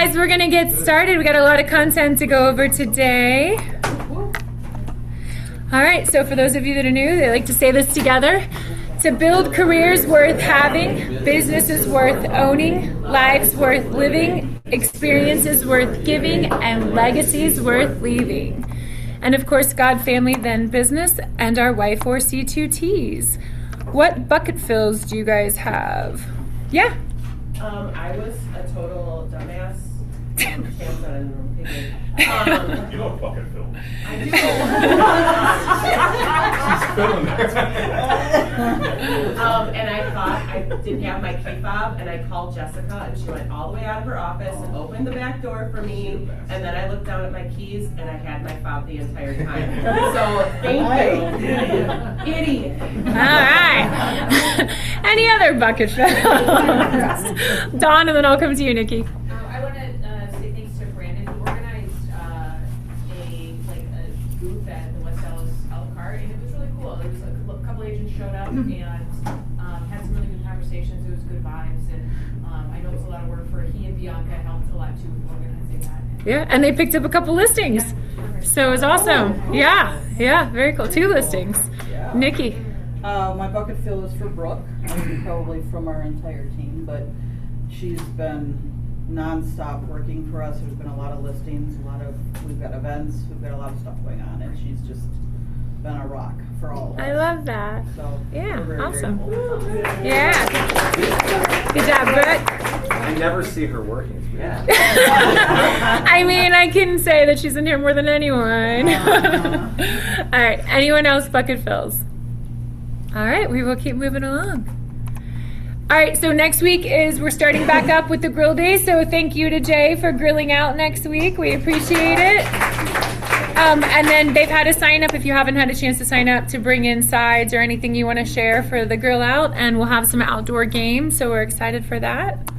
guys, we're going to get started. We got a lot of content to go over today. All right, so for those of you that are new, they like to say this together. To build careers worth having, businesses worth owning, lives worth living, experiences worth giving, and legacies worth leaving. And of course, God, family, then business, and our Y4C2Ts. What bucket fills do you guys have? Yeah? I was a total dumbass. You know what bucket fill? I do. She's filling it. And I thought I didn't have my key fob, and I called Jessica, and she went all the way out of her office and opened the back door for me. And then I looked down at my keys, and I had my fob the entire time. So thank you, idiot. All right. Any other bucket fills? Dawn, and then I'll come to you, Nikki. I want to say thanks to Brandon. He organized a booth at the West Dallas a la carte, and it was really cool. There was a couple agents showed up and had some really good conversations. It was good vibes, and I know it was a lot of work for he and Bianca helped a lot too with organizing that. Yeah, and they picked up a couple listings. Yeah. So it was awesome. Yeah, very cool. 2 listings. Yeah. Nikki. My bucket fill is for Brooke. Probably from our entire team, but she's been non-stop working for us. There's been a lot of listings, we've got events, we've got a lot of stuff going on, and she's just been a rock for all of us. I love that. So Yeah, we're very awesome. grateful. Yeah. Good job, Brooke. I never see her working. It's weird. I mean, I can say that she's in here more than anyone. All right, anyone else bucket fills? All right, we will keep moving along. All right, so next week we're starting back up with the grill day. So thank you to Jay for grilling out next week. We appreciate it. And then they've had a sign up if you haven't had a chance to sign up to bring in sides or anything you want to share for the grill out. And we'll have some outdoor games, so we're excited for that.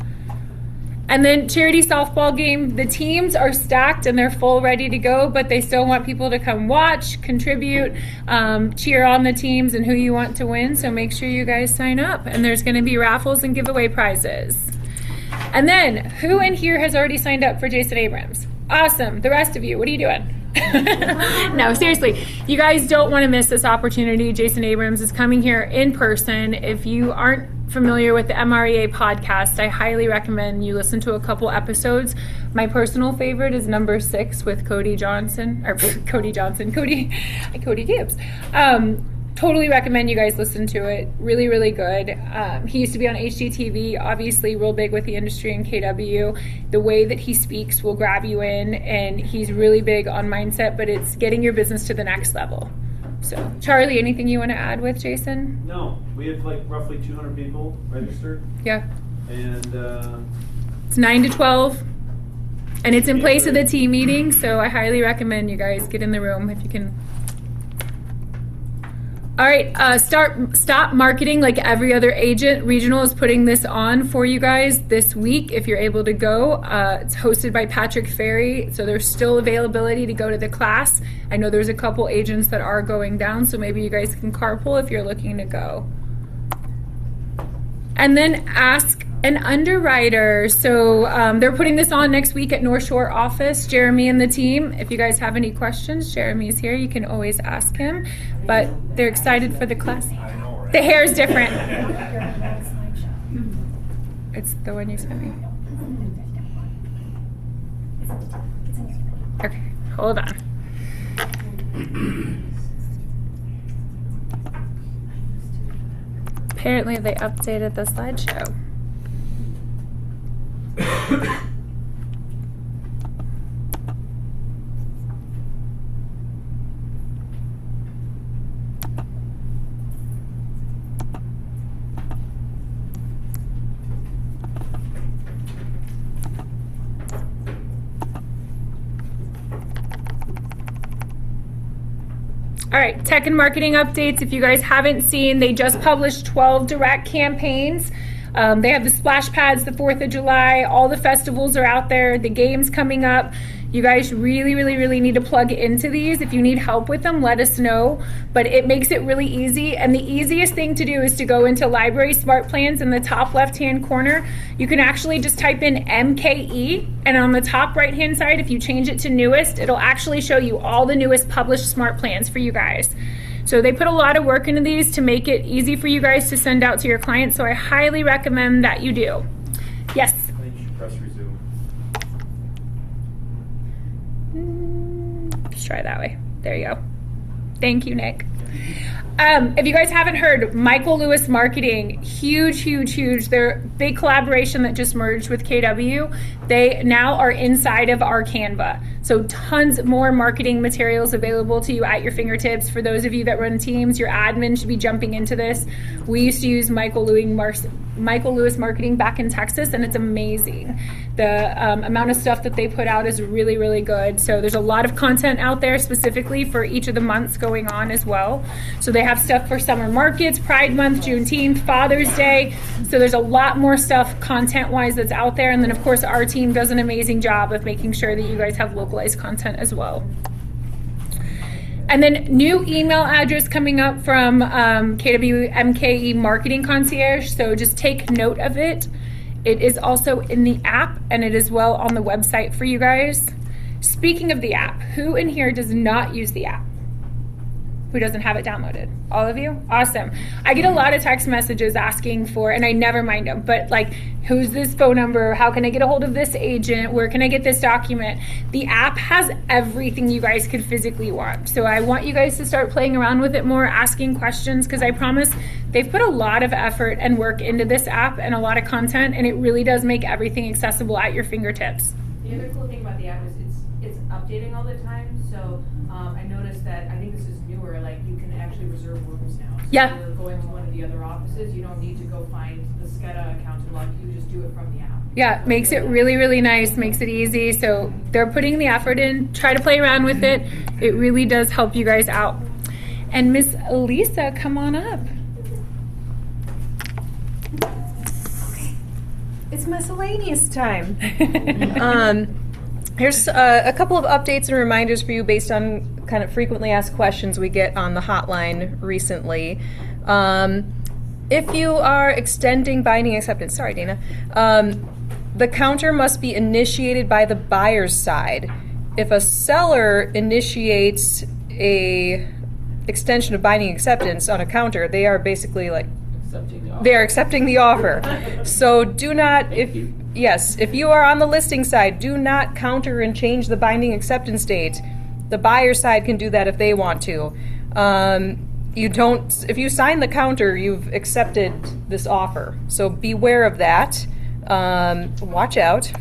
And then charity softball game, the teams are stacked and they're full, ready to go, but they still want people to come watch, contribute, cheer on the teams and who you want to win. So make sure you guys sign up. And there's going to be raffles and giveaway prizes. And then, who in here has already signed up for Jason Abrams? Awesome. The rest of you, what are you doing? No, seriously, you guys don't want to miss this opportunity. Jason Abrams is coming here in person. If you aren't familiar with the MREA podcast, I highly recommend you listen to a couple episodes. My personal favorite is number 6 with Cody Gibbs. Totally recommend you guys listen to it. Really, really good. He used to be on HGTV, obviously real big with the industry in KW. The way that he speaks will grab you in, and he's really big on mindset, but it's getting your business to the next level. So, Charlie, anything you want to add with Jason? No, we have like roughly 200 people registered. Yeah. And it's 9 to 12, and it's in place of the team meeting, so I highly recommend you guys get in the room if you can. All right, stop marketing like every other agent. Regional is putting this on for you guys this week if you're able to go. It's hosted by Patrick Ferry, so there's still availability to go to the class. I know there's a couple agents that are going down, so maybe you guys can carpool if you're looking to go. And then ask an underwriter. So they're putting this on next week at North Shore office. Jeremy and the team, if you guys have any questions, Jeremy's here. You can always ask him. But they're excited for the class. The hair is different. It's the one you sent me. Okay, hold on. Apparently they updated the slideshow. All right, tech and marketing updates. If you guys haven't seen, they just published 12 direct campaigns. They have the splash pads, the 4th of July, all the festivals are out there, the games coming up. You guys really, really, really need to plug into these. If you need help with them, let us know. But it makes it really easy. And the easiest thing to do is to go into Library Smart Plans in the top left-hand corner. You can actually just type in MKE. And on the top right-hand side, if you change it to newest, it'll actually show you all the newest published smart plans for you guys. So they put a lot of work into these to make it easy for you guys to send out to your clients. So I highly recommend that you do. Yes? I think you should press resume. Let's try that way. There you go. Thank you, Nick. If you guys haven't heard, Michael Lewis Marketing, huge, huge, huge. They're a big collaboration that just merged with KW. They now are inside of our Canva. So tons more marketing materials available to you at your fingertips. For those of you that run teams, your admin should be jumping into this. We used to use Michael Lewis Marketing back in Texas, and it's amazing. The amount of stuff that they put out is really, really good. So there's a lot of content out there specifically for each of the months going on as well. So they have stuff for summer markets, Pride Month, Juneteenth, Father's Day. So there's a lot more stuff content-wise that's out there. And then, of course, our team does an amazing job of making sure that you guys have localized content as well. And then new email address coming up from KW MKE Marketing Concierge. So just take note of it. It is also in the app, and it is well on the website for you guys. Speaking of the app, who in here does not use the app? Who doesn't have it downloaded? All of you? Awesome. I get a lot of text messages asking for, and I never mind them, but like, who's this phone number? How can I get a hold of this agent? Where can I get this document? The app has everything you guys could physically want. So I want you guys to start playing around with it more, asking questions, because I promise they've put a lot of effort and work into this app and a lot of content, and it really does make everything accessible at your fingertips. The other cool thing about the app is it's updating all the time. So I noticed that, I think this is newer, like you can actually reserve rooms now. So Yeah. if you're going to one of the other offices, you don't need to go find the SCEDA account to log, you just do it from the app. Yeah, makes it really, really nice, makes it easy. So they're putting the effort in. Try to play around with it. It really does help you guys out. And Miss Lisa, come on up. It's miscellaneous time. Here's a couple of updates and reminders for you based on kind of frequently asked questions we get on the hotline recently. If you are extending binding acceptance, sorry Dana, the counter must be initiated by the buyer's side. If a seller initiates a extension of binding acceptance on a counter, they are basically like they are accepting the offer. So do not, if you are on the listing side, do not counter and change the binding acceptance date. The buyer side can do that if they want to. If you sign the counter, you've accepted this offer. So beware of that. Watch out.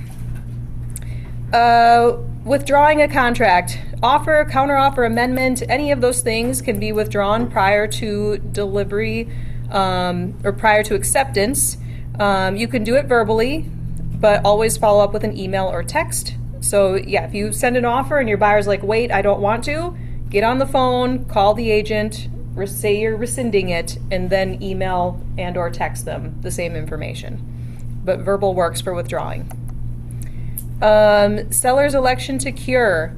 Withdrawing a contract. Offer, counteroffer, amendment, any of those things can be withdrawn prior to delivery or prior to acceptance. You can do it verbally, but always follow up with an email or text. So yeah, if you send an offer and your buyer's like, wait, I don't want to, get on the phone, call the agent, say you're rescinding it, and then email and or text them the same information. But verbal works for withdrawing. Seller's election to cure.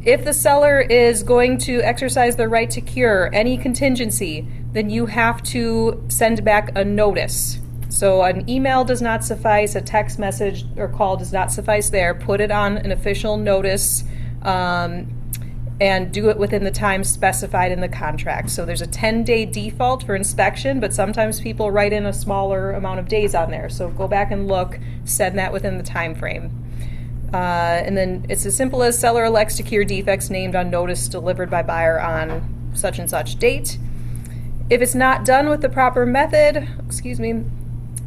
If the seller is going to exercise their right to cure any contingency, then you have to send back a notice. So an email does not suffice, a text message or call does not suffice there. Put it on an official notice and do it within the time specified in the contract. So there's a 10-day default for inspection, but sometimes people write in a smaller amount of days on there. So go back and look, send that within the time frame. And then it's as simple as seller elects to cure defects named on notice delivered by buyer on such and such date. If it's not done with the proper method,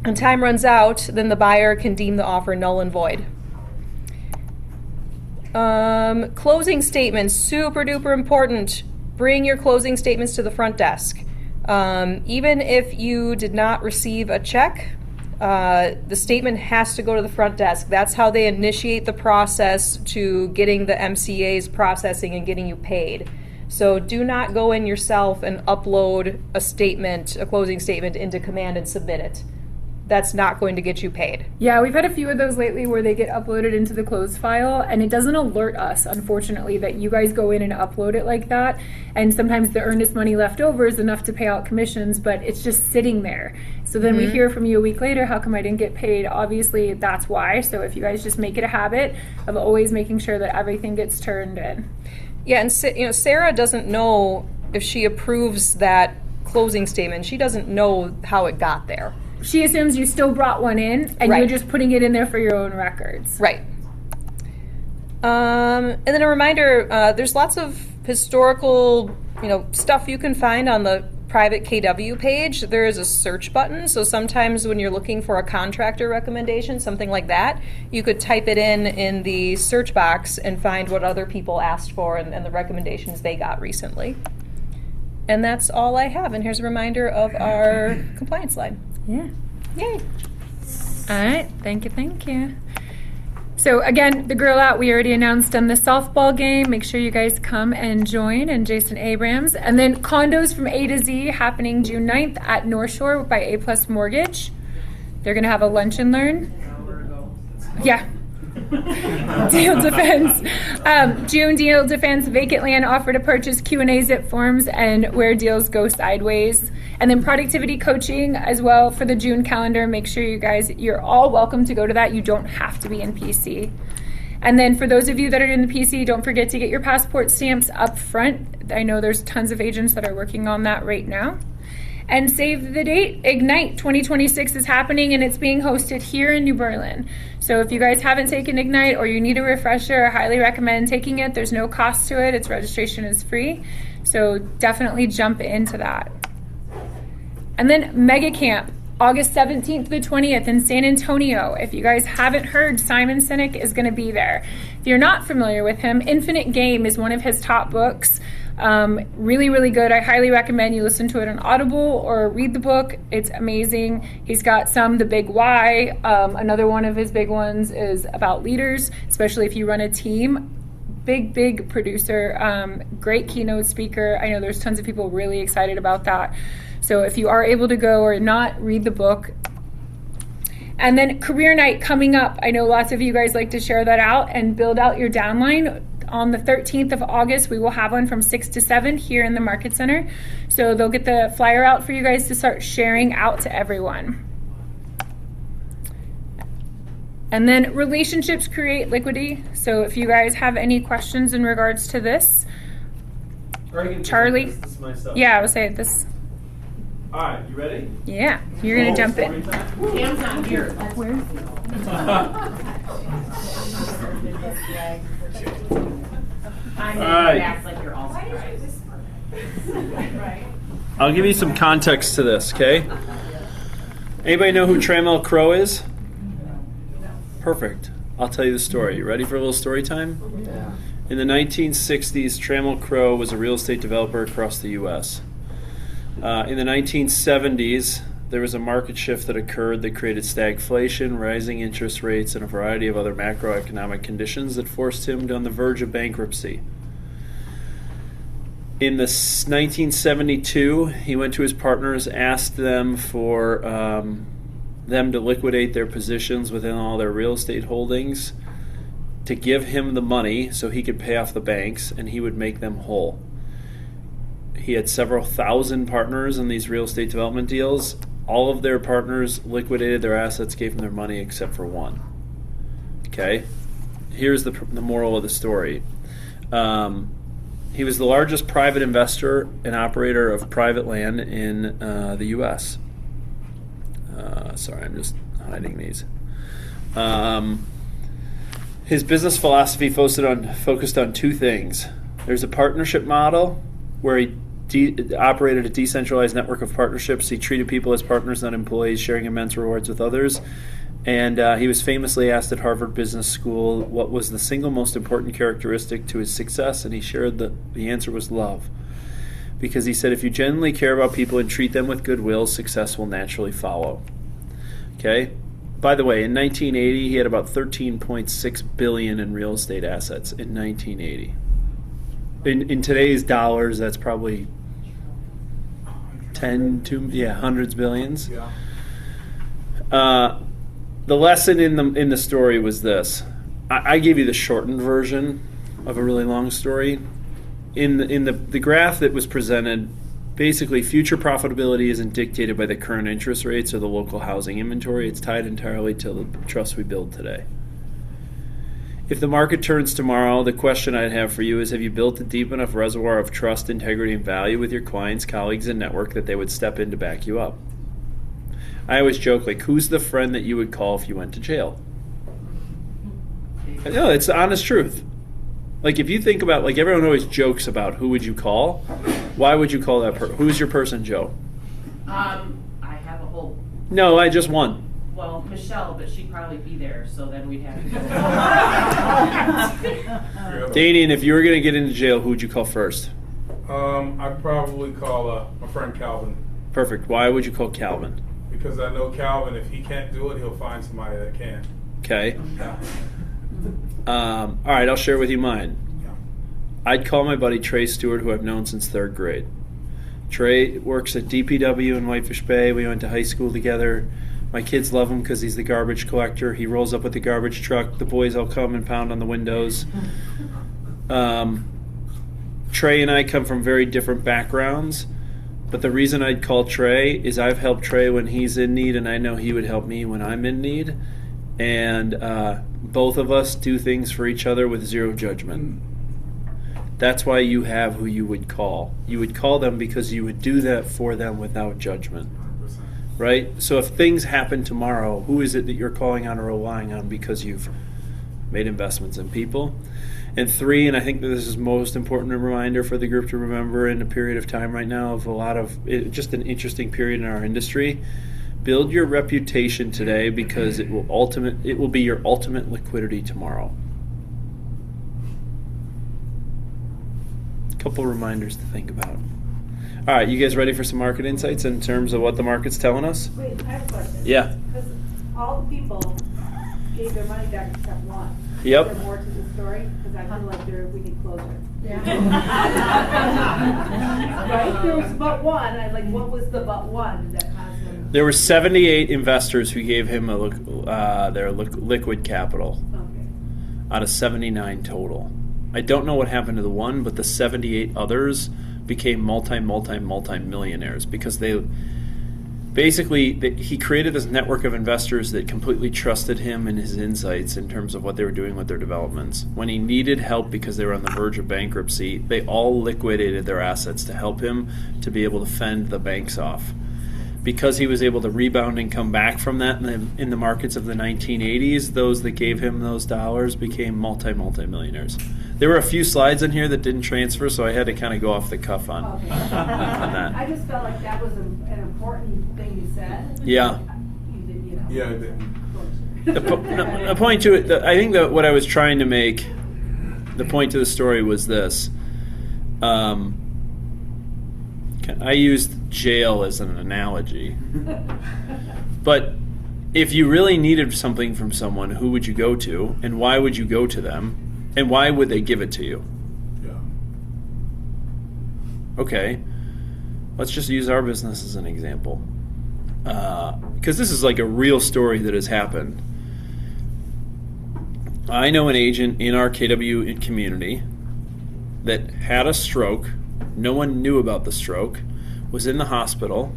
and time runs out, then the buyer can deem the offer null and void. Closing statements, super duper important. Bring your closing statements to the front desk. Even if you did not receive a check, the statement has to go to the front desk. That's how they initiate the process to getting the MCA's processing and getting you paid. So do not go in yourself and upload a statement, a closing statement, into Command and submit it. that's not going to get you paid. Yeah, we've had a few of those lately where they get uploaded into the closed file, and it doesn't alert us, unfortunately, that you guys go in and upload it like that. And sometimes the earnest money left over is enough to pay out commissions, but it's just sitting there. So then we hear from you a week later, how come I didn't get paid? Obviously, that's why. So if you guys just make it a habit of always making sure that everything gets turned in. Yeah, and Sarah doesn't know if she approves that closing statement. She doesn't know how it got there. She assumes you still brought one in, and Right. you're just putting it in there for your own records. Right. And then a reminder, there's lots of historical, stuff you can find on the private KW page. There is a search button, so sometimes when you're looking for a contractor recommendation, something like that, you could type it in the search box and find what other people asked for and the recommendations they got recently. And that's all I have. And here's a reminder of our compliance slide. Yeah. Yay. All right. Thank you. So again, the Girl Out, we already announced on the softball game. Make sure you guys come and join, and Jason Abrams. And then condos from A to Z happening June 9th at North Shore by A Plus Mortgage. They're going to have a lunch and learn. Yeah. Deal Defense. June Deal Defense vacant land offer to purchase Q&A zip forms and where deals go sideways. And then productivity coaching as well for the June calendar. Make sure you guys, you're all welcome to go to that. You don't have to be in PC. And then for those of you that are in the PC, don't forget to get your passport stamps up front. I know there's tons of agents that are working on that right now. And save the date, Ignite 2026 is happening, and it's being hosted here in New Berlin. So if you guys haven't taken Ignite or you need a refresher, I highly recommend taking it. There's no cost to it. Its registration is free. So definitely jump into that. And then Mega Camp, August 17th to the 20th in San Antonio. If you guys haven't heard, Simon Sinek is going to be there. If you're not familiar with him, Infinite Game is one of his top books. Really, really good. I highly recommend you listen to it on Audible or read the book. It's amazing. He's got some, The Big Why. Another one of his big ones is about leaders, especially if you run a team. Big producer, great keynote speaker. I know there's tons of people really excited about that. So if you are able to go or not, read the book. And then Career Night coming up. I know lots of you guys like to share that out and build out your downline. On the 13th of August, we will have one from 6 to 7 here in the Market Center. So they'll get the flyer out for you guys to start sharing out to everyone. And then relationships create liquidity. So if you guys have any questions in regards to this, Charlie. This is my stuff. Yeah, I would say this. All right, you ready? Yeah, you're gonna jump in. Cam's not here. I'm All right. act like you're all surprised. I'll give you some context to this, okay? Anybody know who Trammell Crow is? Perfect. I'll tell you the story. You ready for a little story time? Yeah. In the 1960s, Trammell Crow was a real estate developer across the U.S. In the 1970s, there was a market shift that occurred that created stagflation, rising interest rates, and a variety of other macroeconomic conditions that forced him on the verge of bankruptcy. In 1972, he went to his partners, asked them for them to liquidate their positions within all their real estate holdings, to give him the money so he could pay off the banks, and he would make them whole. He had several thousand partners in these real estate development deals. All of their partners liquidated their assets, gave them their money except for one. Okay? Here's the moral of the story. He was the largest private investor and operator of private land in the U.S. Sorry, I'm just hiding these. His business philosophy focused on two things. There's a partnership model where he operated a decentralized network of partnerships. He treated people as partners, not employees, sharing immense rewards with others. And he was famously asked at Harvard Business School what was the single most important characteristic to his success, and he shared the answer was love. Because he said, if you genuinely care about people and treat them with goodwill, success will naturally follow. Okay? By the way, in 1980, he had about $13.6 billion in real estate assets in 1980. In today's dollars, that's probably hundreds billions. Yeah. The lesson in the story was this. I gave you the shortened version of a really long story. In the graph that was presented, basically future profitability isn't dictated by the current interest rates or the local housing inventory. It's tied entirely to the trust we build today. If the market turns tomorrow, the question I'd have for you is, have you built a deep enough reservoir of trust, integrity, and value with your clients, colleagues, and network that they would step in to back you up? I always joke, like, who's the friend that you would call if you went to jail? No, it's the honest truth. Like, if you think about, like, everyone always jokes about who would you call. Why would you call that person? Who's your person, Joe? I have a whole, No, I just won. well, Michelle, but she'd probably be there, so then we'd have to go. Danian, if you were going to get into jail, who would you call first? I'd probably call my friend Calvin, Perfect. Why would you call Calvin? because I know Calvin, if he can't do it, he'll find somebody that can. Okay. Yeah. All right, I'll share with you mine. Yeah. I'd call my buddy Trey Stewart, who I've known since 3rd grade. Trey works at DPW in Whitefish Bay. We went to high school together. My kids love him because he's the garbage collector. He rolls up with the garbage truck. The boys all come and pound on the windows. Trey and I come from very different backgrounds, but the reason I'd call Trey is I've helped Trey when he's in need, and I know he would help me when I'm in need. And both of us do things for each other with zero judgment. That's why you have who you would call. You would call them because you would do that for them without judgment. 100%. Right? So if things happen tomorrow, who is it that you're calling on or relying on because you've made investments in people? And 3, and I think that this is most important reminder for the group to remember in a period of time right now of a lot of, just an interesting period in our industry, build your reputation today because it will be your ultimate liquidity tomorrow. Couple reminders to think about. All right, you guys ready for some market insights in terms of what the market's telling us? Wait, I have a question. Yeah. Because all the people gave their money back except one. Yep. Is there more to the story? Because I feel like we need closure. Yeah. Right? There was but one. What was the but one that caused them? There were 78 investors who gave him their liquid capital Okay. out of 79 total. I don't know what happened to the one, but the 78 others became multi-millionaires because they basically he created this network of investors that completely trusted him and his insights in terms of what they were doing with their developments. When he needed help because they were on the verge of bankruptcy, they all liquidated their assets to help him to be able to fend the banks off. Because he was able to rebound and come back from that in the markets of the 1980s, those that gave him those dollars became multi-millionaires. There were a few slides in here that didn't transfer, so I had to kind of go off the cuff on Okay. that. I just felt like that was an important thing you said. Yeah. You did, you know. Yeah, I did. The point to it, I think that what I was trying to make, the point to the story was this. I used jail as an analogy. But if you really needed something from someone, who would you go to? And why would you go to them? And why would they give it to you? Yeah. Okay, let's just use our business as an example. Because this is like a real story that has happened. I know an agent in our KW community that had a stroke. No one knew about the stroke, was in the hospital.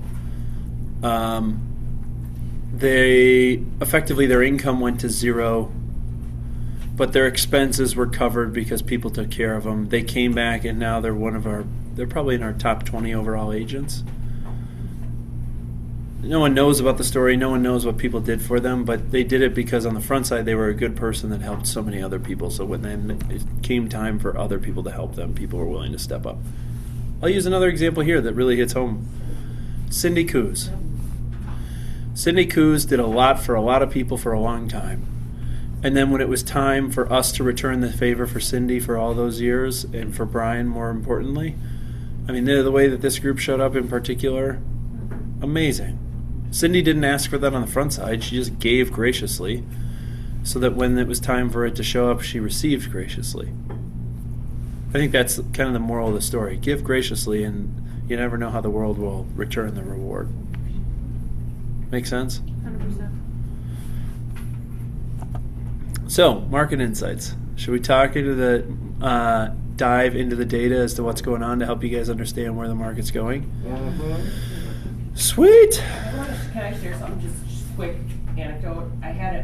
They effectively, their income went to zero, but their expenses were covered because people took care of them. They came back and now they're they're probably in our top 20 overall agents. No one knows about the story. No one knows what people did for them, but they did it because on the front side they were a good person that helped so many other people. So when then it came time for other people to help them, people were willing to step up. I'll use another example here that really hits home. Cindy Coos. Cindy Coos did a lot for a lot of people for a long time. And then when it was time for us to return the favor for Cindy for all those years, and for Brian more importantly, I mean, the way that this group showed up in particular, amazing. Cindy didn't ask for that on the front side. She just gave graciously so that when it was time for it to show up, she received graciously. I think that's kind of the moral of the story. Give graciously, and you never know how the world will return the reward. Make sense? 100%. So, market insights. Should we talk into the dive into the data as to what's going on to help you guys understand where the market's going? Sweet. Can I share something, just quick anecdote?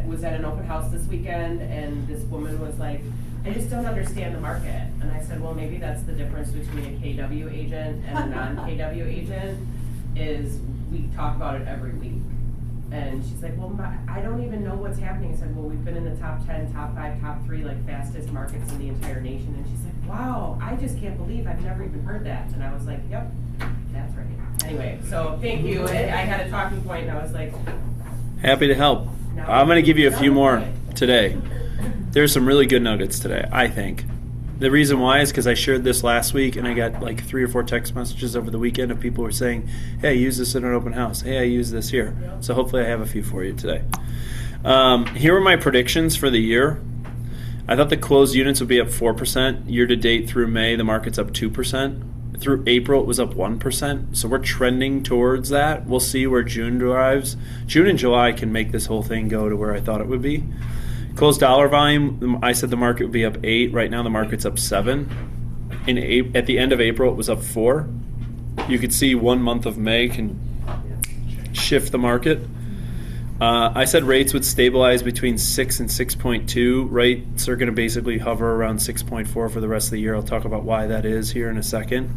Was at an open house this weekend, and this woman was like, I just don't understand the market. And I said, well, maybe that's the difference between a KW agent and a non-KW agent, is we talk about it every week. And she's like, well, I don't even know what's happening. I said, well, we've been in the top 10, top 5, top 3, like fastest markets in the entire nation. And she's like, wow, I just can't believe I've never even heard that. And I was like, yep, that's right. Anyway, so thank you. I had a talking point, and I was like, happy to help. I'm going to give you a few more today. There's some really good nuggets today, I think. The reason why is because I shared this last week, and I got like 3 or 4 text messages over the weekend of people who were saying, hey, I use this in an open house. Hey, I use this here. So hopefully I have a few for you today. Here are my predictions for the year. I thought the closed units would be up 4%. Year to date through May, the market's up 2%. Through April, it was up 1%. So we're trending towards that. We'll see where June drives. June and July can make this whole thing go to where I thought it would be. Closed dollar volume, I said the market would be up 8. Right now the market's up 7. At the end of April, it was up 4. You could see 1 month of May can shift the market. I said rates would stabilize between 6 and 6.2. Rates are going to basically hover around 6.4 for the rest of the year. I'll talk about why that is here in a second.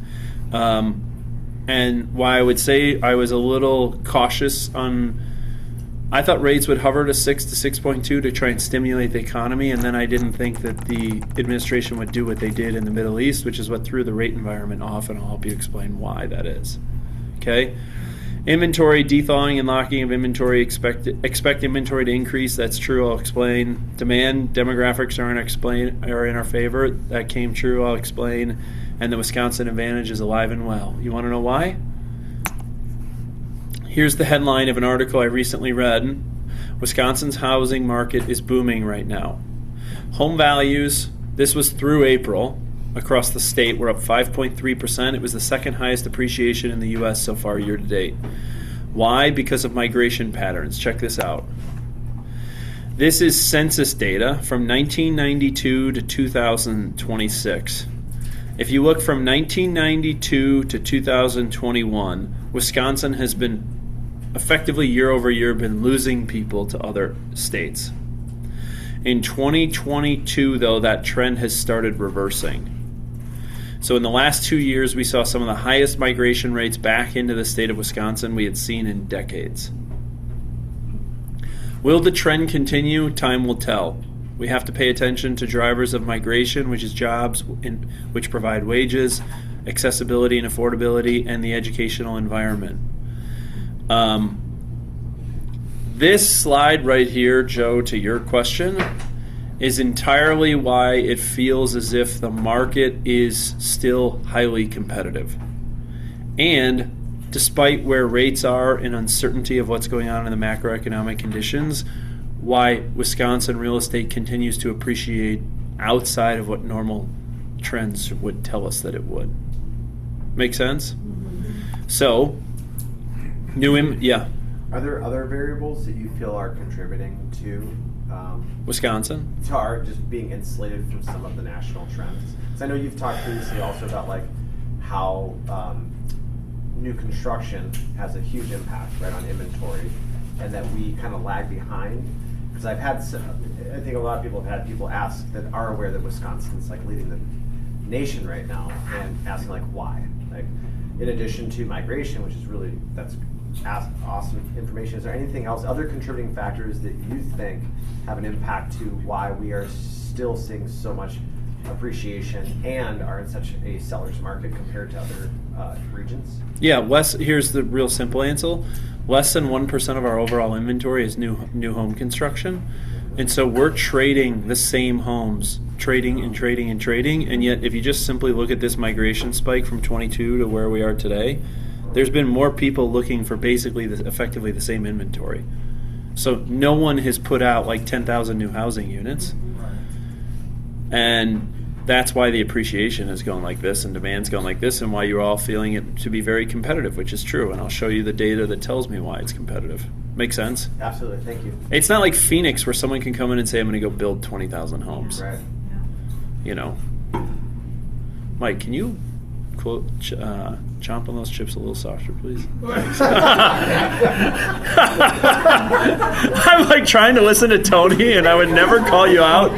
And why I would say I was a little cautious on... I thought rates would hover to 6 to 6.2 to try and stimulate the economy, and then I didn't think that the administration would do what they did in the Middle East, which is what threw the rate environment off, and I'll help you explain why that is. Okay? Inventory, de-thawing and locking of inventory, expect inventory to increase. That's true, I'll explain. Demand, demographics are in our favor. That came true, I'll explain. And the Wisconsin advantage is alive and well. You want to know why? Here's the headline of an article I recently read. Wisconsin's housing market is booming right now. Home values, this was through April, across the state, were up 5.3%. It was the second highest appreciation in the U.S. so far year to date. Why? Because of migration patterns. Check this out. This is census data from 1992 to 2026. If you look from 1992 to 2021, Wisconsin has been effectively year over year been losing people to other states. In 2022, though, that trend has started reversing. So in the last 2 years, we saw some of the highest migration rates back into the state of Wisconsin we had seen in decades. Will the trend continue? Time will tell. We have to pay attention to drivers of migration, which is jobs which provide wages, accessibility and affordability, and the educational environment. This slide right here, Joe, to your question, is entirely why it feels as if the market is still highly competitive. And despite where rates are and uncertainty of what's going on in the macroeconomic conditions, why Wisconsin real estate continues to appreciate outside of what normal trends would tell us that it would. Make sense? So, yeah. Are there other variables that you feel are contributing to Wisconsin? To our just being insulated from some of the national trends? Because I know you've talked previously also about like how new construction has a huge impact right on inventory, and that we kind of lag behind. Because I think a lot of people have had people ask that are aware that Wisconsin's like leading the nation right now, and asking like why. Like in addition to migration, which is really that's awesome information. Is there anything else, other contributing factors that you think have an impact to why we are still seeing so much appreciation and are in such a seller's market compared to other regions? Yeah, here's the real simple answer. Less than 1% of our overall inventory is new home construction. And so we're trading the same homes, trading, and yet if you just simply look at this migration spike from 22 to where we are today, there's been more people looking for basically effectively the same inventory. So no one has put out like 10,000 new housing units. And that's why the appreciation is going like this and demand's going like this, and why you're all feeling it to be very competitive, which is true. And I'll show you the data that tells me why it's competitive. Make sense? Absolutely. Thank you. It's not like Phoenix where someone can come in and say, I'm going to go build 20,000 homes. Right. You know. Mike, can you chomp on those chips a little softer, please? I'm like trying to listen to Tony, and I would never call you out.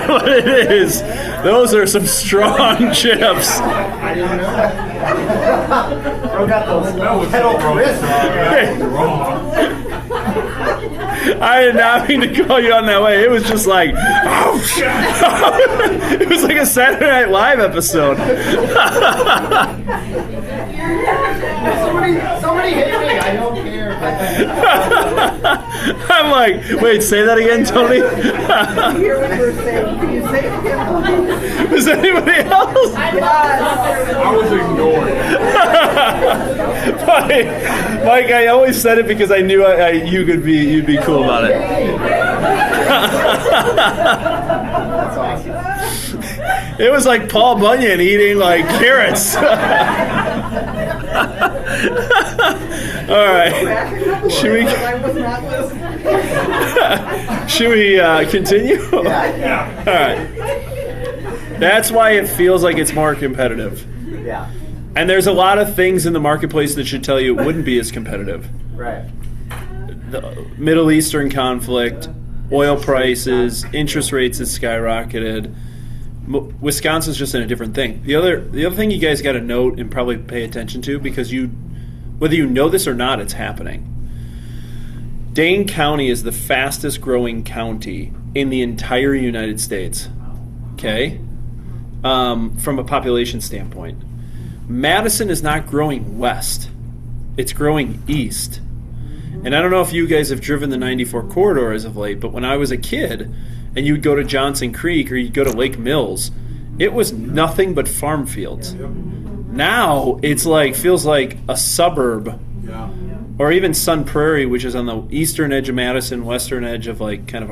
What it is, those are some strong chips. I didn't know that. Bro got those pedal crisps. I did not mean to call you on that way. It was just like, ouch. It was like a Saturday Night Live episode. Somebody hit me. I don't care. I'm like, wait, say that again, Tony? Hear what you were saying. Can you say it again? Was anybody else? I was ignored. Mike, I always said it because I knew you'd be cool about it. That's awesome. It was like Paul Bunyan eating like carrots. All right. Should we continue? Yeah. All right. That's why it feels like it's more competitive. Yeah. And there's a lot of things in the marketplace that should tell you it wouldn't be as competitive. Right. The Middle Eastern conflict, oil prices, interest rates have skyrocketed. Wisconsin's just in a different thing. The other thing you guys got to note and probably pay attention to, because whether you know this or not, it's happening. Dane County is the fastest growing county in the entire United States. Okay? From a population standpoint. Madison is not growing west. It's growing east. And I don't know if you guys have driven the 94 corridor as of late, but when I was a kid and you'd go to Johnson Creek or you'd go to Lake Mills, it was nothing but farm fields. Now it's like feels like a suburb, or even Sun Prairie, which is on the eastern edge of Madison, western edge of like kind of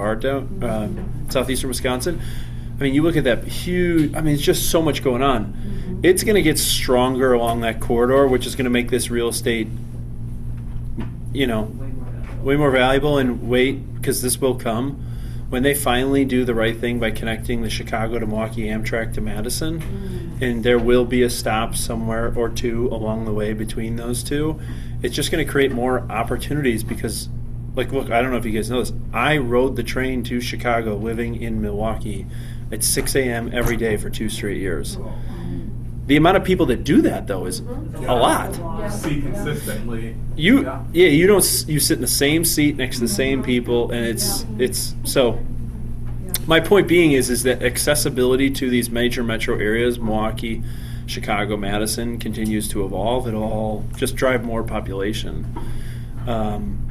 southeastern Wisconsin. I mean, you look at that huge, I mean, it's just so much going on. It's going to get stronger along that corridor, which is going to make this real estate, way more valuable. And wait, because this will come. When they finally do the right thing by connecting the Chicago to Milwaukee Amtrak to Madison, and there will be a stop somewhere or two along the way between those two, it's just going to create more opportunities because, like, look, I don't know if you guys know this. I rode the train to Chicago living in Milwaukee at 6 a.m. every day for 2 straight years. The amount of people that do that, though, is a lot. See consistently. You sit in the same seat next to the same people, and it's so. My point being is that accessibility to these major metro areas, Milwaukee, Chicago, Madison, continues to evolve. It'll all just drive more population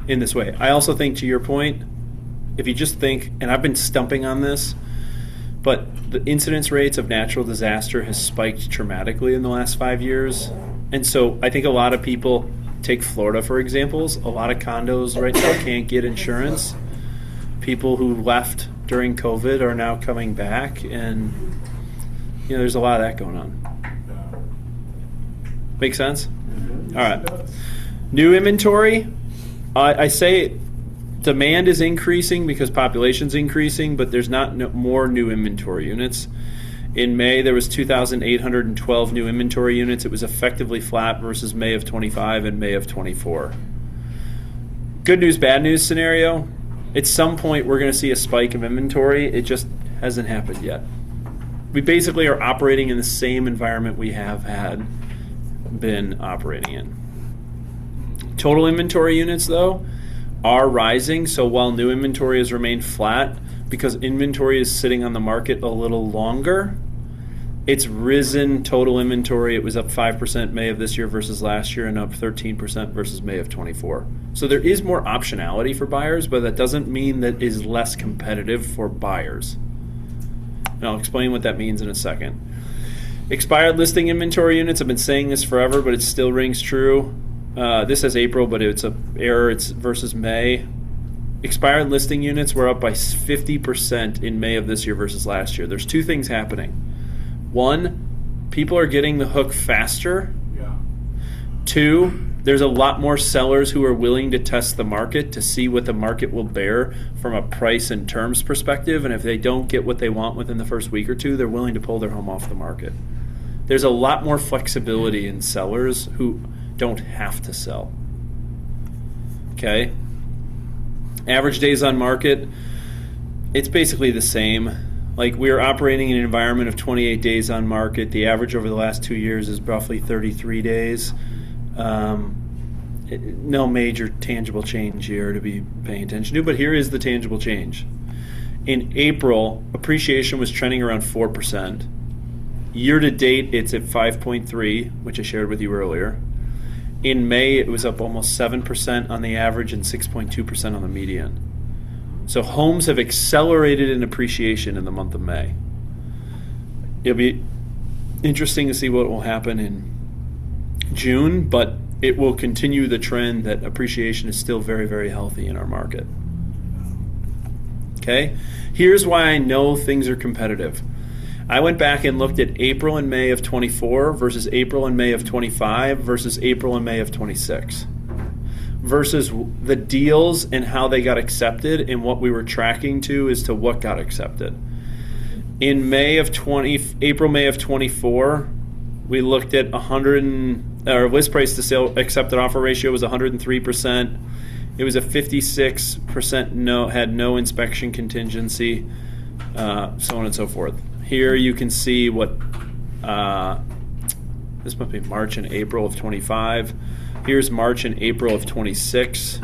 in this way. I also think, to your point, if you just think, and I've been stumping on this, but the incidence rates of natural disaster has spiked dramatically in the last 5 years. And so I think a lot of people, take Florida for examples, a lot of condos right now can't get insurance. People who left during COVID are now coming back, and there's a lot of that going on. Make sense? All right. New inventory, I say demand is increasing because population's increasing, but there's not more new inventory units. In May, there was 2,812 new inventory units. It was effectively flat versus May of 25 and May of 24. Good news, bad news scenario. At some point, we're going to see a spike of inventory. It just hasn't happened yet. We basically are operating in the same environment we have been operating in. Total inventory units, though, are rising. So while new inventory has remained flat, because inventory is sitting on the market a little longer, it's risen total inventory. It was up 5% May of this year versus last year, and up 13% versus May of 24. So there is more optionality for buyers, but that doesn't mean that it is less competitive for buyers. And I'll explain what that means in a second. Expired listing inventory units, I've been saying this forever, but it still rings true. This says April, but it's an error. It's versus May. Expired listing units were up by 50% in May of this year versus last year. There's two things happening. One, people are getting the hook faster. Yeah. Two, There's a lot more sellers who are willing to test the market to see what the market will bear from a price and terms perspective. And if they don't get what they want within the first week or two, they're willing to pull their home off the market. There's a lot more flexibility in sellers who don't have to sell. Okay? Average days on market, it's basically the same. Like, we're operating in an environment of 28 days on market. The average over the last 2 years is roughly 33 days. No major tangible change here to be paying attention to, but here is the tangible change. In April, appreciation was trending around 4%. Year to date, it's at 5.3, which I shared with you earlier. In May, it was up almost 7% on the average and 6.2% on the median. So homes have accelerated in appreciation in the month of May. It'll be interesting to see what will happen in June, but it will continue the trend that appreciation is still very, very healthy in our market. Okay? Here's why I know things are competitive. I went back and looked at April and May of 24 versus April and May of 25 versus April and May of 26 versus the deals and how they got accepted and what we were tracking to as to what got accepted. In April, May of 24, we looked at our list price to sale accepted offer ratio was 103%. It was a 56% had no inspection contingency, so on and so forth. Here you can see what this must be March and April of 25. Here's March and April of 26.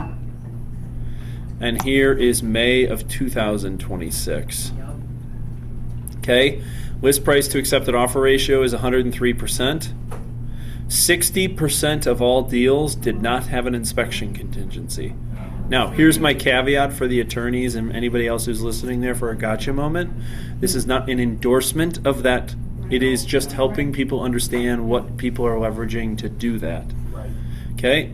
And here is May of 2026. Okay, list price to accepted offer ratio is 103%. 60% of all deals did not have an inspection contingency. Now, here's my caveat for the attorneys and anybody else who's listening there for a gotcha moment. This is not an endorsement of that. It is just helping people understand what people are leveraging to do that. Okay?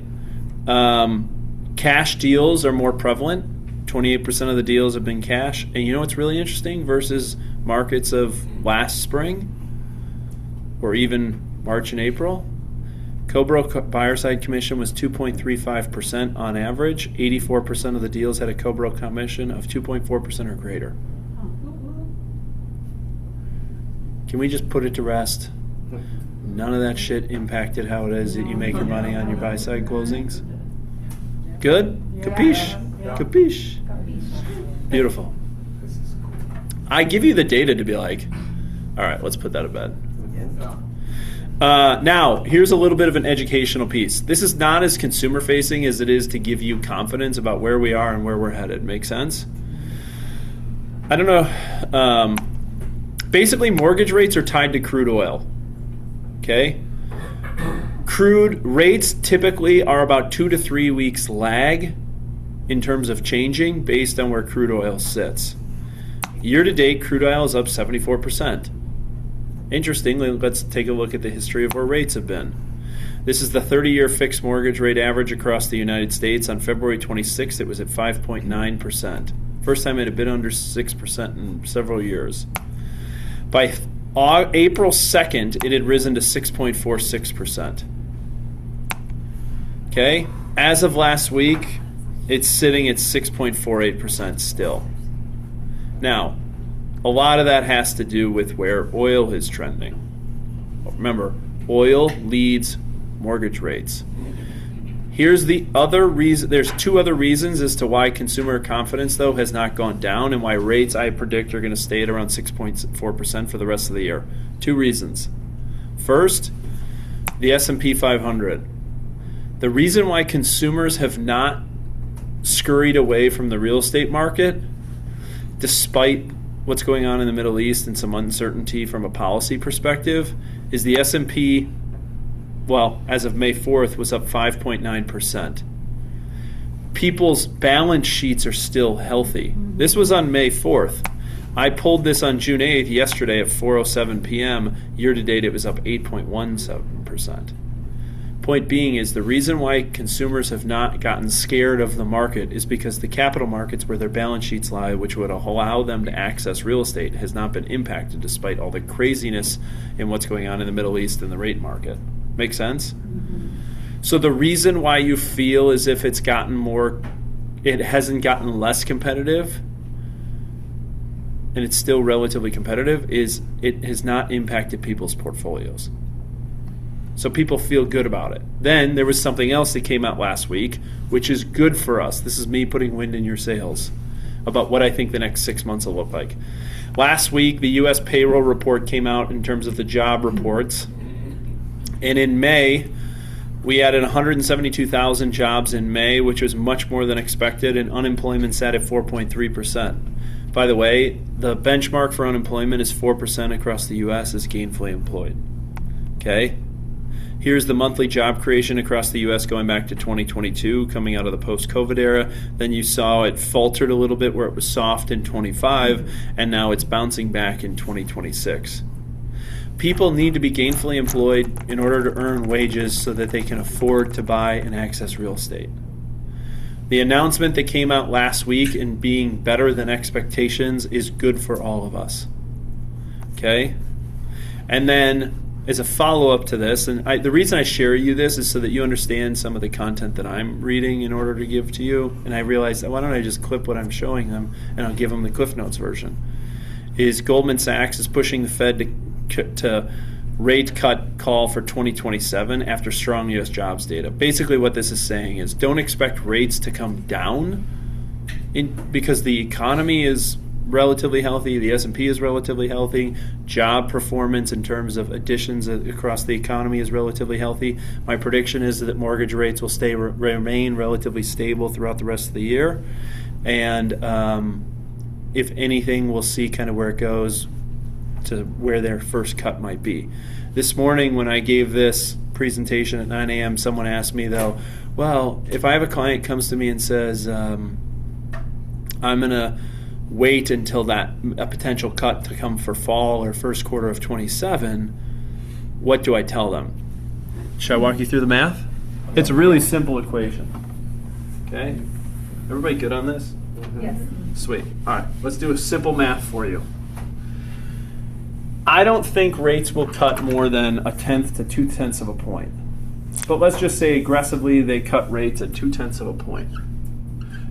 Cash deals are more prevalent. 28% of the deals have been cash. And you know what's really interesting versus markets of last spring or even March and April? Co-broke buyer side commission was 2.35% on average. 84% of the deals had a co-broke commission of 2.4% or greater. Can we just put it to rest? None of that shit impacted how it is that you make your money on your buy side closings. Good? Capiche? Capiche? Beautiful. I give you the data to be like, all right, let's put that to bed. Now, here's a little bit of an educational piece. This is not as consumer-facing as it is to give you confidence about where we are and where we're headed. Make sense? I don't know. Basically, mortgage rates are tied to crude oil. Okay? Crude rates typically are about 2 to 3 weeks lag in terms of changing based on where crude oil sits. Year to date, crude oil is up 74%. Interestingly, let's take a look at the history of where rates have been. This is the 30-year fixed mortgage rate average across the United States. On February 26th, it was at 5.9%. First time it had been under 6% in several years. By April 2nd, it had risen to 6.46%. Okay? As of last week, it's sitting at 6.48% still. Now, a lot of that has to do with where oil is trending. Remember, oil leads mortgage rates. Here's the other reason. There's 2 other reasons as to why consumer confidence, though, has not gone down and why rates, I predict, are going to stay at around 6.4% for the rest of the year. 2 reasons. First, the S&P 500. The reason why consumers have not scurried away from the real estate market, despite what's going on in the Middle East and some uncertainty from a policy perspective, is the S&P, well, as of May 4th, was up 5.9%. People's balance sheets are still healthy. This was on May 4th. I pulled this on June 8th, yesterday at 4:07 p.m. Year to date, it was up 8.17%. Point being is the reason why consumers have not gotten scared of the market is because the capital markets where their balance sheets lie, which would allow them to access real estate, has not been impacted despite all the craziness in what's going on in the Middle East and the rate market. Make sense? So the reason why you feel as if it hasn't gotten less competitive, and it's still relatively competitive, is it has not impacted people's portfolios. So people feel good about it. Then there was something else that came out last week, which is good for us. This is me putting wind in your sails about what I think the next 6 months will look like. Last week, the U.S. payroll report came out in terms of the job reports. And in May, we added 172,000 jobs in May, which was much more than expected, and unemployment sat at 4.3%. By the way, the benchmark for unemployment is 4% across the U.S. as gainfully employed. Okay? Here's the monthly job creation across the U.S. going back to 2022, coming out of the post-COVID era. Then you saw it faltered a little bit where it was soft in 25, and now it's bouncing back in 2026. People need to be gainfully employed in order to earn wages so that they can afford to buy and access real estate. The announcement that came out last week in being better than expectations is good for all of us. Okay? And then as a follow-up to this, and the reason I share you this is so that you understand some of the content that I'm reading in order to give to you, and I realized, why don't I just clip what I'm showing them, and I'll give them the Cliff Notes version, is Goldman Sachs is pushing the Fed to rate cut call for 2027 after strong U.S. jobs data. Basically what this is saying is don't expect rates to come down because the economy is relatively healthy, the S&P is relatively healthy, job performance in terms of additions across the economy is relatively healthy. My prediction is that mortgage rates will remain relatively stable throughout the rest of the year, and if anything, we'll see kind of where it goes to where their first cut might be. This morning when I gave this presentation at 9 a.m., someone asked me though, well, if I have a client comes to me and says, I'm going to wait until a potential cut to come for fall or first quarter of 27, what do I tell them? Should I walk you through the math? It's a really simple equation. Okay? Everybody good on this? Yes. Sweet. All right, let's do a simple math for you. I don't think rates will cut more than 1/10 to 2/10 of a point. But let's just say aggressively they cut rates at 2/10 of a point.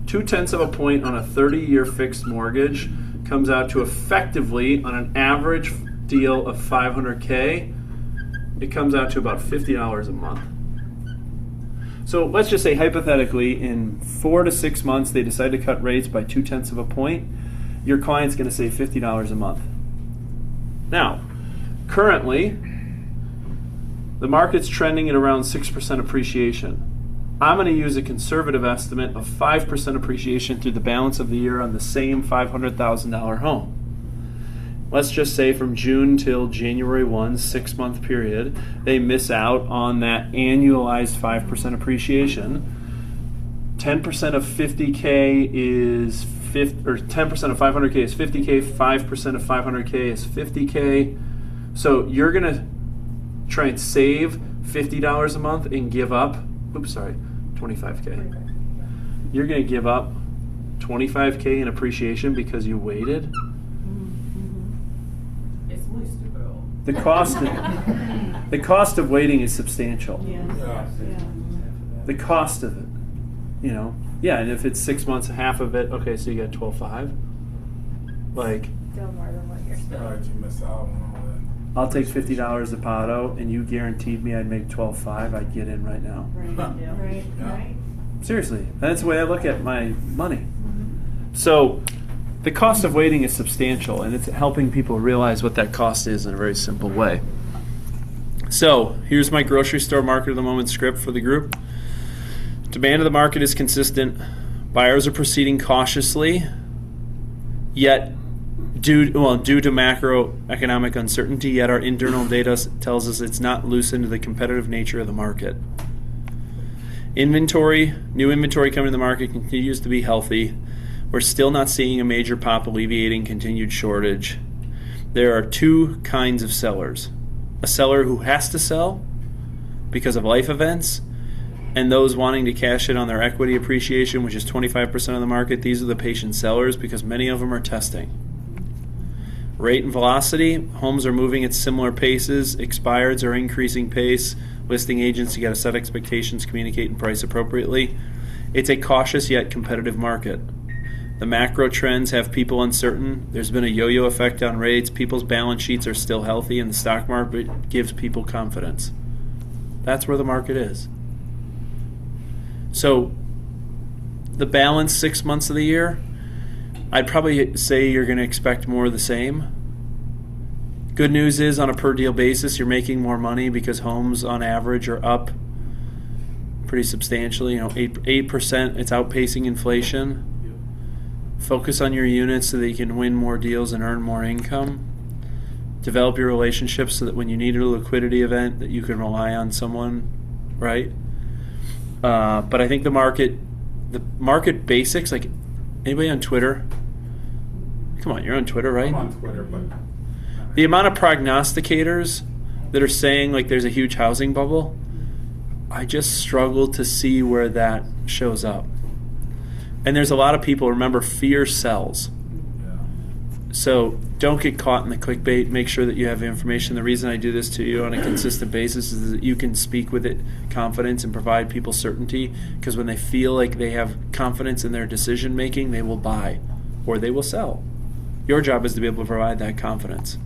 2/10 of a point on a 30-year fixed mortgage comes out to effectively, on an average deal of $500K, it comes out to about $50 a month. So let's just say hypothetically in 4 to 6 months they decide to cut rates by 2/10 of a point. Your client's going to save $50 a month. Now, currently, the market's trending at around 6% appreciation. I'm going to use a conservative estimate of 5% appreciation through the balance of the year on the same $500,000 home. Let's just say from June till January 1, 6-month period, they miss out on that annualized 5% appreciation. 10% of 50K is 10% of 500K is 50K, 5% of 500K is 50K. So you're going to try and save $50 a month and give up, 25K. You're going to give up 25K in appreciation because you waited. It's muy estúpido. The cost of waiting is substantial. Yeah. The cost of it, yeah, and if it's 6 months, half of it, okay, so you got 12.5. Like, Still more than what you're All right, you missed out on all that. I'll take $50 a Pato, and you guaranteed me I'd make 12.5, I'd get in right now. Right, Yeah. right. Seriously, that's the way I look at my money. So the cost of waiting is substantial, and it's helping people realize what that cost is in a very simple way. So here's my grocery store market of the moment script for the group. Demand of the market is consistent. Buyers are proceeding cautiously, yet due to macroeconomic uncertainty, yet our internal data tells us it's not loosened to the competitive nature of the market. New inventory coming to the market continues to be healthy. We're still not seeing a major pop alleviating continued shortage. There are two kinds of sellers. A seller who has to sell because of life events, and those wanting to cash in on their equity appreciation, which is 25% of the market. These are the patient sellers because many of them are testing. Rate and velocity, homes are moving at similar paces. Expireds are increasing pace. Listing agents, you got to set expectations, communicate, and price appropriately. It's a cautious yet competitive market. The macro trends have people uncertain. There's been a yo-yo effect on rates. People's balance sheets are still healthy, and the stock market gives people confidence. That's where the market is. So the balance 6 months of the year, I'd probably say you're going to expect more of the same. Good news is, on a per deal basis, you're making more money because homes on average are up pretty substantially. 8%. It's outpacing inflation. Focus on your units so that you can win more deals and earn more income. Develop your relationships so that when you need a liquidity event, that you can rely on someone, right? But I think the market basics, like anybody on Twitter? Come on, you're on Twitter, right? I'm on Twitter, but the amount of prognosticators that are saying like there's a huge housing bubble, I just struggle to see where that shows up. And there's a lot of people, remember, fear sells. So don't get caught in the clickbait. Make sure that you have information. The reason I do this to you on a consistent basis is that you can speak with it confidence and provide people certainty, because when they feel like they have confidence in their decision making, they will buy or they will sell. Your job is to be able to provide that confidence.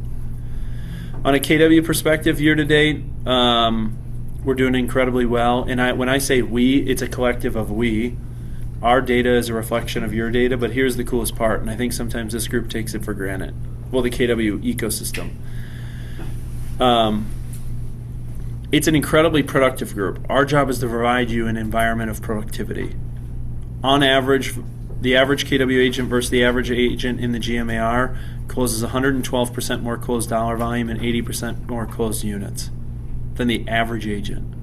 On a KW perspective, year to date, we're doing incredibly well. And when I say we, it's a collective of we. Our data is a reflection of your data, but here's the coolest part, and I think sometimes this group takes it for granted. Well, the KW ecosystem. It's an incredibly productive group. Our job is to provide you an environment of productivity. On average, the average KW agent versus the average agent in the GMAR closes 112% more closed dollar volume and 80% more closed units than the average agent.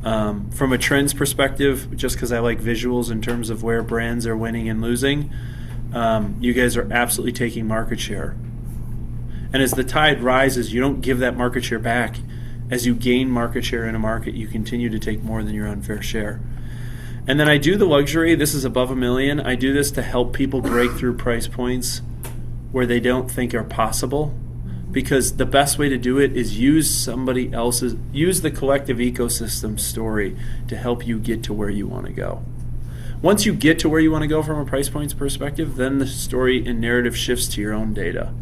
From a trends perspective, just because I like visuals in terms of where brands are winning and losing, you guys are absolutely taking market share. And as the tide rises, you don't give that market share back. As you gain market share in a market, you continue to take more than your unfair share. And then I do the luxury, this is above $1 million, I do this to help people break through price points where they don't think are possible. Because the best way to do it is use the collective ecosystem story to help you get to where you want to go. Once you get to where you want to go from a price points perspective, then the story and narrative shifts to your own data.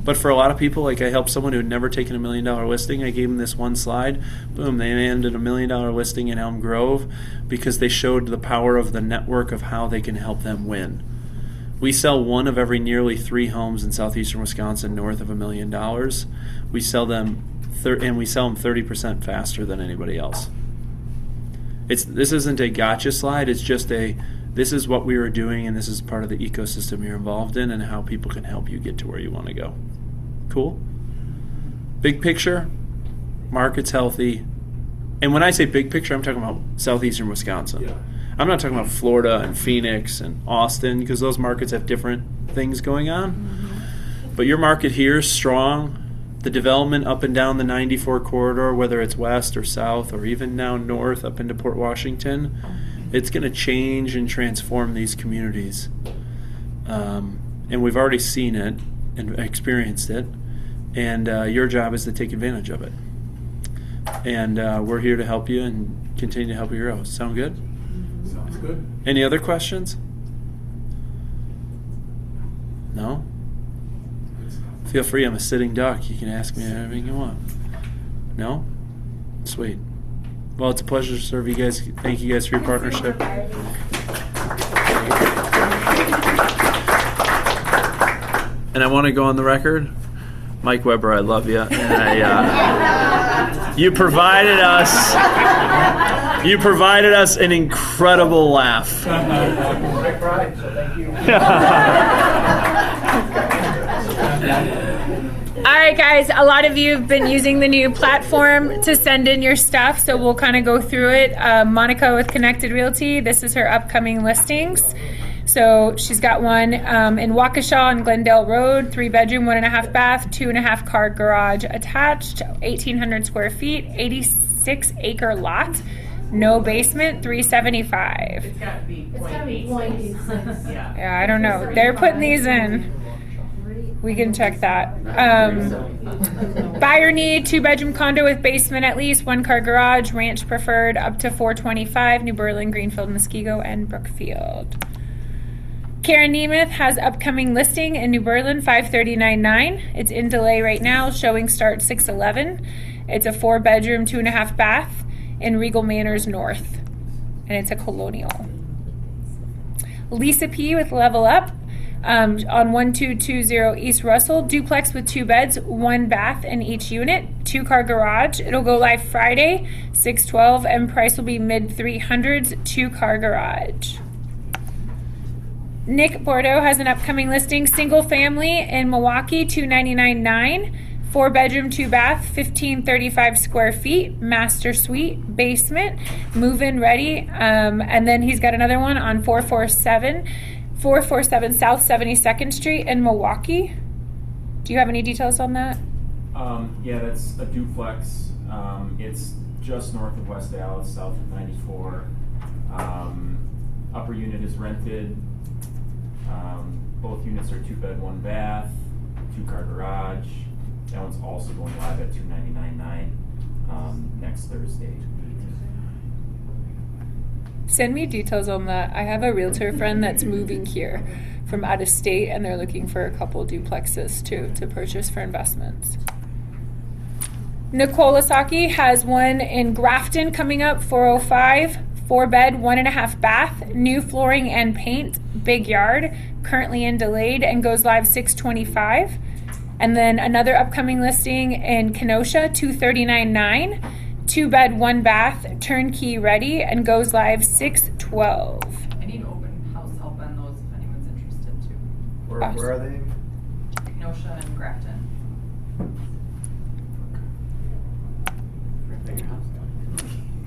But for a lot of people, like I helped someone who had never taken $1 million listing, I gave them this one slide, boom, they landed $1 million listing in Elm Grove because they showed the power of the network of how they can help them win. We sell one of every nearly 3 homes in southeastern Wisconsin north of $1 million. We sell them, and we sell them 30% faster than anybody else. This isn't a gotcha slide. It's just this is what we are doing, and this is part of the ecosystem you're involved in, and how people can help you get to where you want to go. Cool. Big picture, market's healthy, and when I say big picture, I'm talking about southeastern Wisconsin. yeah. I'm not talking about Florida and Phoenix and Austin, because those markets have different things going on. Mm-hmm. But your market here is strong. The development up and down the 94 corridor, whether it's west or south or even now north up into Port Washington, it's going to change and transform these communities. And we've already seen it and experienced it. And your job is to take advantage of it. And we're here to help you and continue to help you grow. Sound good? Sounds good. Any other questions? No? Feel free. I'm a sitting duck. You can ask me anything you want. No? Sweet. Well, it's a pleasure to serve you guys. Thank you guys for your partnership. And I want to go on the record. Mike Weber, I love you. And you provided us an incredible laugh. I cried, so thank you. All right, guys, a lot of you have been using the new platform to send in your stuff, so we'll kind of go through it. Monica with Connected Realty, this is her upcoming listings. So she's got one in Waukesha on Glendale Road, 3-bedroom, 1.5 bath, 2.5 car garage attached, 1,800 square feet, 86-acre lot, no basement, $375. It's got to be It's gotta be 0.86. Yeah. Yeah, I don't know. They're putting these in. We can check that. Buyer need 2-bedroom condo with basement at least, 1-car garage, ranch preferred, up to $425, New Berlin, Greenfield, Muskego, and Brookfield. Karen Nemeth has upcoming listing in New Berlin, 539.9. It's in delay right now, showing start 611. It's a 4-bedroom, 2.5 bath in Regal Manors North, and it's a colonial. Lisa P with Level Up on 1220 East Russell, duplex with 2 beds, 1 bath in each unit, 2-car garage. It'll go live Friday, 6/12, and price will be mid-300s, 2-car garage. Nick Bordeaux has an upcoming listing, single family in Milwaukee, 299.9, 4-bedroom, 2-bath, 1,535 square feet, master suite, basement, move-in ready. And then he's got another one on 447 South 72nd Street in Milwaukee. Do you have any details on that? Yeah, that's a duplex. It's just north of West Dallas, south of 94. Upper unit is rented. Both units are 2-bed, 1-bath, 2-car garage. That one's also going live at 299.9 next Thursday. Send me details on that. I have a realtor friend that's moving here from out of state, and they're looking for a couple duplexes to purchase for investments. Nicole Asaki has one in Grafton coming up, 405, 4-bed, 1.5 bath, new flooring and paint, big yard, currently in delayed, and goes live 6/25. And then another upcoming listing in Kenosha, 239.9, 2-bed, 1 bath, turnkey ready, and goes live 6/12. I need open house help on those if anyone's interested too. Where are they? Kenosha and Grafton.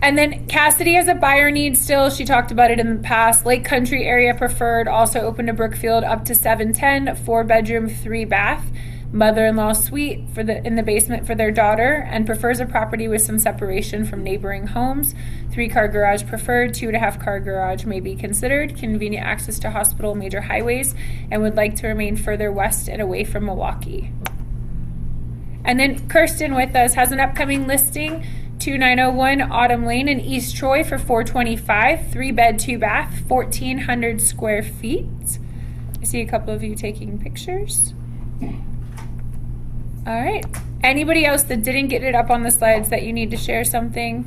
And then Cassidy has a buyer need still. She talked about it in the past. Lake Country area preferred, also open to Brookfield, up to 710, 4-bedroom, 3-bath. Mother-in-law suite in the basement for their daughter, and prefers a property with some separation from neighboring homes. 3-car garage preferred, 2.5-car garage may be considered. Convenient access to hospital, major highways, and would like to remain further west and away from Milwaukee. And then Kirsten with us has an upcoming listing, 2901 Autumn Lane in East Troy for 425, 3-bed, 2-bath, 1,400 square feet. I see a couple of you taking pictures. All right. Anybody else that didn't get it up on the slides that you need to share something?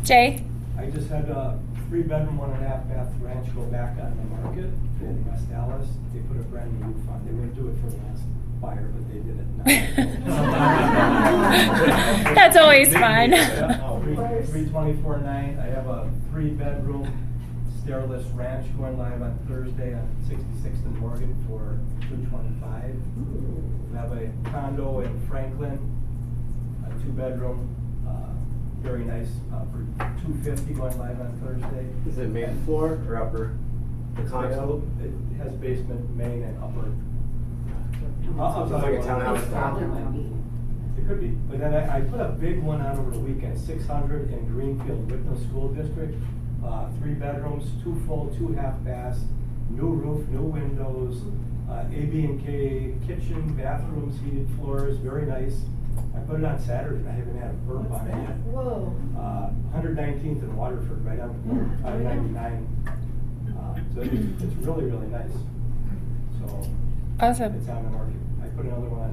Jay? I just had a 3-bedroom, 1.5 bath ranch go back on the market in West Dallas. They put a brand new roof on. They wouldn't do it for the last buyer, but they did it now. That's always fun. 324.9. I have a 3-bedroom stairless ranch going live on Thursday on 66th and Morgan for $225. We have a condo in Franklin, a 2-bedroom, very nice, for $250 going live on Thursday. Is it main floor or upper? The condo? It has basement, main, and upper. Sounds like a townhouse. It could be, but then I put a big one on over the weekend, 600 in Greenfield, Whitnall School District. 3 bedrooms, 2 full, 2 half baths, new roof, new windows, AB&K kitchen, bathrooms, heated floors, very nice. I put it on Saturday and I haven't had a burp on it yet. Whoa. 119th in Waterford, right on 99. So it's really, really nice. So Awesome. it's on the market. I put another one on.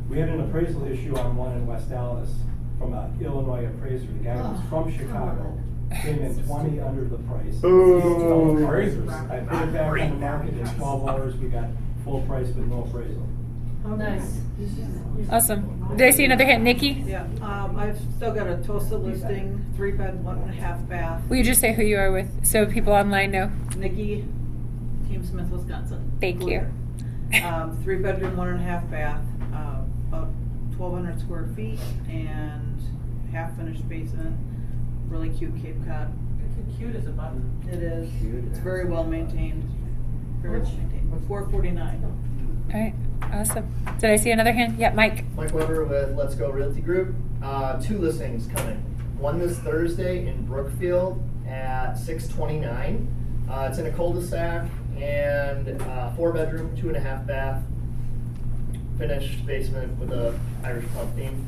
We had an appraisal issue on one in West Dallas from an Illinois appraiser. The guy was from Chicago. Came in 20 under the price. Ooh. Appraisers. I put it back on the market in 12 hours. We got full price with no appraisal. Oh, nice. Awesome. Did I see another hand? Nikki? Yeah, I've still got a Tosa listing, 3-bed, 1.5 bath. Will you just say who you are with so people online know? Nikki, Team Smith, Wisconsin. Thank you. 3-bedroom, 1.5 bath, about 1,200 square feet, and half finished basement. Really cute Cape Cod. It's cute as a button. It is. It's very well maintained. Very well maintained. $449. All right. Awesome. Did I see another hand? Yeah, Mike. Mike Weber with Let's Go Realty Group. 2 listings coming. One this Thursday in Brookfield at 629. It's in a cul-de-sac and 4-bedroom, 2.5 bath, finished basement with a Irish pub theme.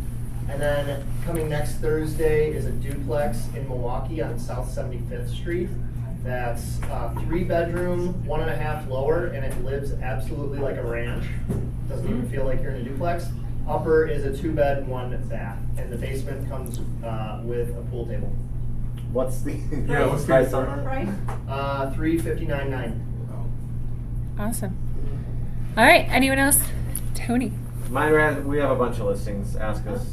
And then coming next Thursday is a duplex in Milwaukee on South 75th Street. That's 3-bedroom, 1.5 lower, and it lives absolutely like a ranch. Doesn't even feel like you're in a duplex. Upper is a 2-bed, 1-bath, and the basement comes with a pool table. What's the what's the price on that? Right? $359,900. Awesome. All right. Anyone else? Tony. We have a bunch of listings. Ask us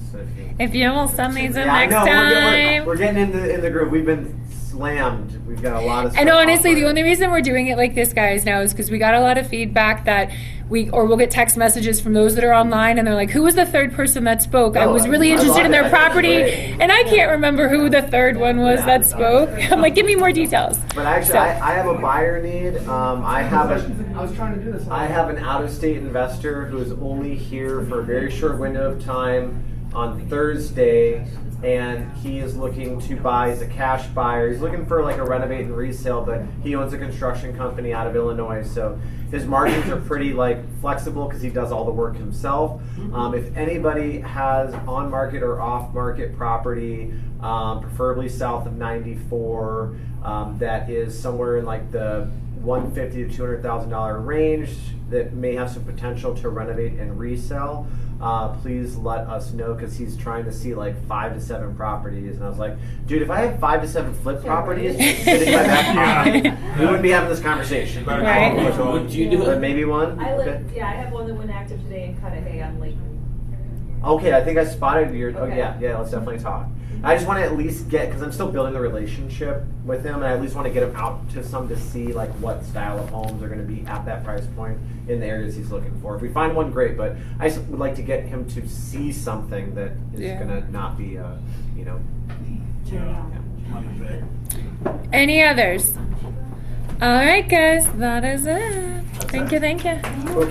If you will send these in I next know, time. we're getting in the group. We've been slammed. We've got a lot of stuff. And honestly, the offered. only reason we're doing it like this, guys, now is because we got a lot of feedback that we'll get text messages from those that are online, and they're like, "Who was the third person that spoke? I was really interested in their property, and I can't remember who the third one was that spoke." I'm like, "Give me more details." But actually, So- I have a buyer need. I was trying to do this. I have an out-of-state investor who is only here for a very short window of time on Thursday, and he is looking to buy. He's a cash buyer. He's looking for like a renovate and resale, but he owns a construction company out of Illinois, so his margins are pretty like flexible because he does all the work himself. If anybody has on-market or off-market property, preferably south of 94, that is somewhere in like the $150,000 to $200,000 range that may have some potential to renovate and resell, please let us know, because he's trying to see like 5 to 7 properties, and I was like, dude, if I had 5 to 7 flip properties sitting in my back pocket, we wouldn't be having this conversation. Right. Would you do it? But maybe one. I Okay. live, yeah, I have one that went active today in Cudahy on Lake. Okay, I think I spotted your. Oh Okay. yeah, let's definitely talk. I just want to at least get, because I'm still building the relationship with him, and I at least want to get him out to some to see like what style of homes are going to be at that price point in the areas he's looking for. If we find one, great, but I just would like to get him to see something that is going to not be, Any others? All right, guys. That is it. Thank you.